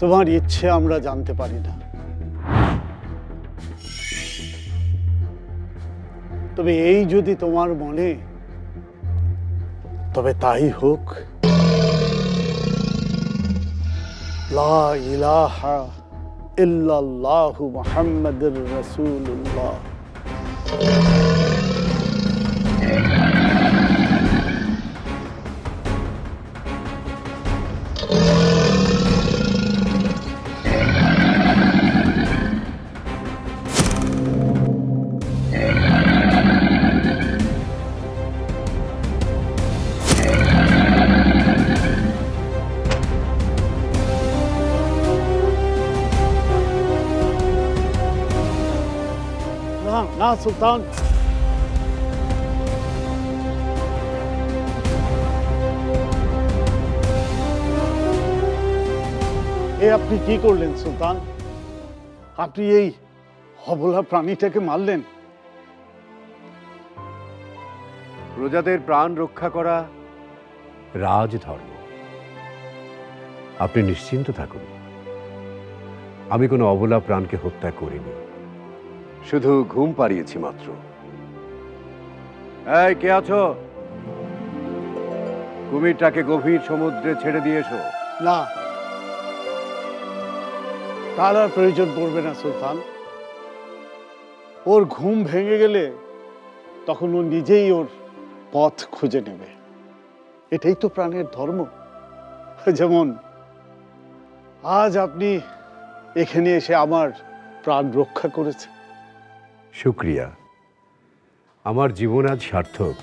তোমার ইচ্ছে আমরা জানতে পারি না, তবে এই যদি তোমার মনে, তবে তাই হোক। লা ইলাহা ইল্লাল্লাহু মুহাম্মাদুর রাসূলুল্লাহ। না সুলতান, আপনি কি করলেন সুলতান? আপনি এই অবলা প্রাণীটাকে মারলেন। প্রজাদের প্রাণ রক্ষা করা রাজধর্ম। আপনি নিশ্চিন্ত থাকুন, আমি কোনো অবলা প্রাণকে হত্যা করিনি, শুধু ঘুম পাড়িয়েছি মাত্র। এই, কে আছো? কুমিরটাকে গভীর সমুদ্রে ছেড়ে দিয়ে এসো। না, তার আর প্রয়োজন পড়বে না সুলতান। ওর ঘুম ভেঙে গেলে তখন ও নিজেই ওর পথ খুঁজে নেবে। এটাই তো প্রাণের ধর্ম। যেমন আজ আপনি এখানে এসে আমার প্রাণ রক্ষা করেছেন। শুক্রিয়া, আমার জীবন আজ সার্থক।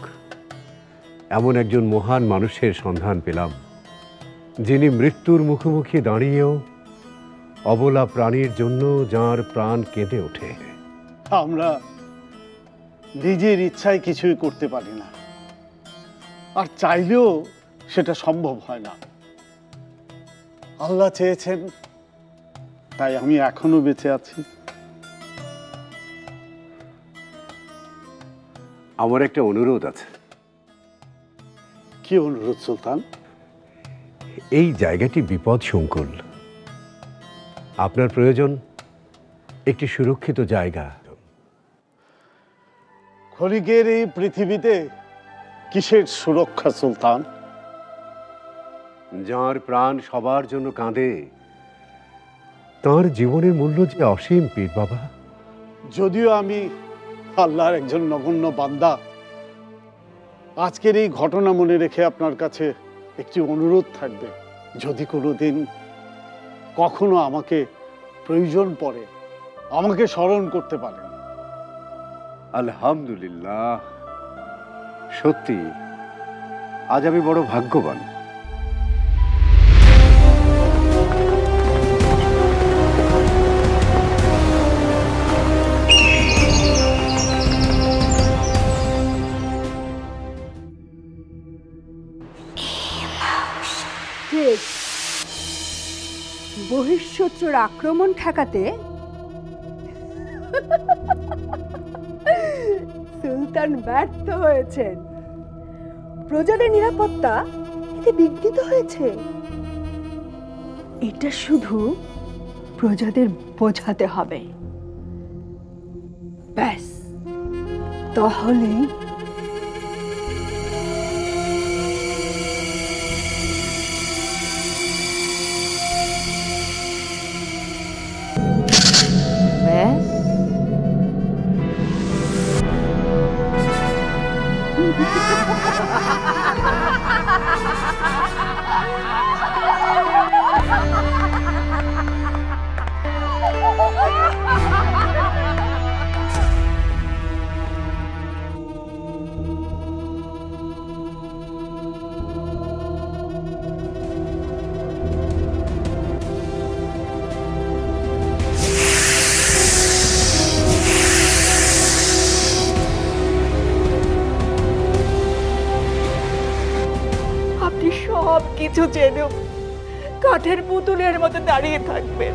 এমন একজন মহান মানুষের সন্ধান পেলাম, যিনি মৃত্যুর মুখোমুখি দাঁড়িয়েও অবলা প্রাণীর জন্য যার প্রাণ কেঁদে ওঠে। আমরা নিজের ইচ্ছায় কিছুই করতে পারি না, আর চাইলেও সেটা সম্ভব হয় না। আল্লাহ চেয়েছেন, তাই আমি এখনো বেঁচে আছি। আমার একটা অনুরোধ আছে। কি অনুরোধ সুলতান? এই জায়গাটি বিপদ সংকুল। আপনার প্রয়োজন একটি সুরক্ষিত জায়গা। ক্ষণিকের এই পৃথিবীতে কিসের সুরক্ষা সুলতান? যার প্রাণ সবার জন্য কাঁদে, তার জীবনের মূল্য যে অসীম পীর বাবা। যদিও আমি আল্লাহর একজন নগণ্য বান্দা, আজকের এই ঘটনা মনে রেখে আপনার কাছে একটি অনুরোধ থাকবে। যদি কোনোদিন কখনো আমাকে প্রয়োজন পড়ে, আমাকে স্মরণ করতে পারেন। আলহামদুলিল্লাহ, সত্যি আজ আমি বড় ভাগ্যবান। বহিঃশত্রুর আক্রমণ ঠেকাতে সুলতান ব্যর্থ হয়েছেন। প্রজাদের নিরাপত্তা এতে বিঘ্নিত হয়েছে। এটা শুধু প্রজাদের বোঝাতে হবে, ব্যাস। তাহলেই সব কিছু জেনেও কাঠের পুতুলের মতো দাঁড়িয়ে থাকবেন।